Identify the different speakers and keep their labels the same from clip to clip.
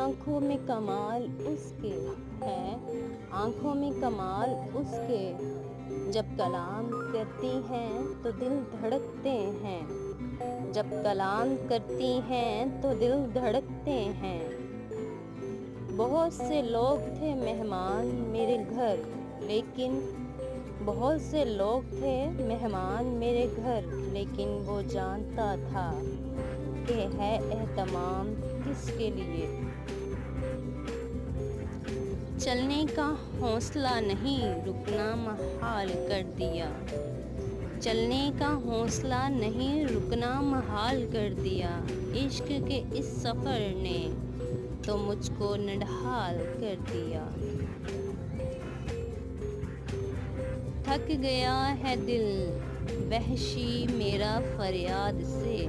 Speaker 1: آنکھوں میں کمال اس کے ہے، آنکھوں میں کمال اس کے، جب کلام کرتی ہیں تو دل دھڑکتے ہیں، جب کلام کرتی ہیں تو دل دھڑکتے ہیں۔ بہت سے لوگ تھے مہمان میرے گھر، لیکن بہت سے لوگ تھے مہمان میرے گھر، لیکن وہ جانتا تھا کہ ہے اہتمام کس کے لیے۔ چلنے کا حوصلہ نہیں رکنا محال کر دیا، چلنے کا حوصلہ نہیں رکنا محال کر دیا، عشق کے اس سفر نے تو مجھ کو نڈھال کر دیا۔ تھک گیا ہے دل وحشی میرا فریاد سے،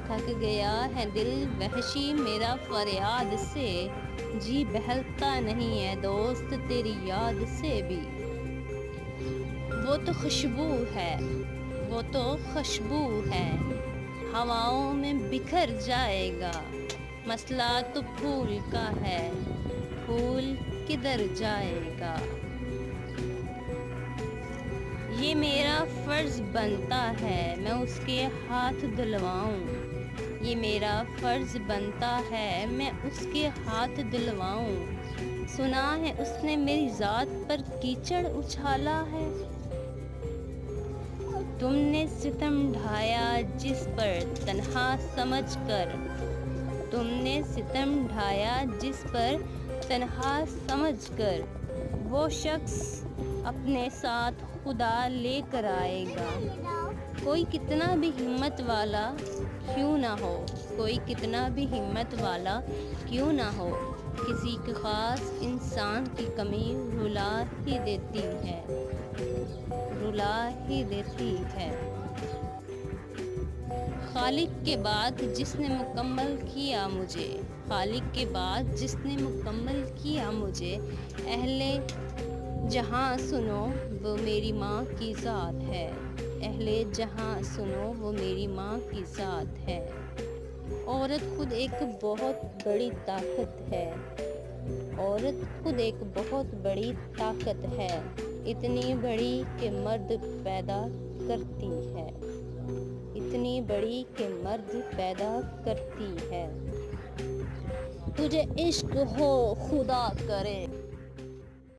Speaker 1: تھک گیا ہے دل وحشی میرا فریاد سے، جی بہلتا نہیں ہے دوست تیری یاد سے بھی۔ وہ تو خوشبو ہے، وہ تو خوشبو ہے، ہواؤں میں بکھر جائے گا، مسئلہ تو پھول کا ہے، پھول کدھر جائے گا۔ یہ میرا فرض بنتا ہے میں اس کے ہاتھ دھلواؤں، یہ میرا فرض بنتا ہے میں اس کے ہاتھ دھلواؤں، سنا ہے اس نے میری ذات پر کیچڑ اچھالا ہے، تم نے ستم ڈھایا جس پر تنہا سمجھ کر، تم نے ستم ڈھایا جس پر تنہا سمجھ کر، وہ شخص اپنے ساتھ خدا لے کر آئے گا۔ کوئی کتنا بھی ہمت والا کیوں نہ ہو، کوئی کتنا بھی ہمت والا کیوں نہ ہو، کسی کے خاص انسان کی کمی رلا ہی دیتی ہے، رلا ہی دیتی ہے۔ خالق کے بعد جس نے مکمل کیا مجھے، خالق کے بعد جس نے مکمل کیا مجھے، اہل جہاں سنو وہ میری ماں کی ذات ہے، اہل جہاں سنو وہ میری ماں کی ذات ہے۔ عورت خود ایک بہت بڑی طاقت ہے، عورت خود ایک بہت بڑی طاقت ہے، اتنی بڑی کہ مرد پیدا کرتی ہے، اتنی بڑی کہ مرد پیدا کرتی ہے۔ تجھے عشق ہو خدا کرے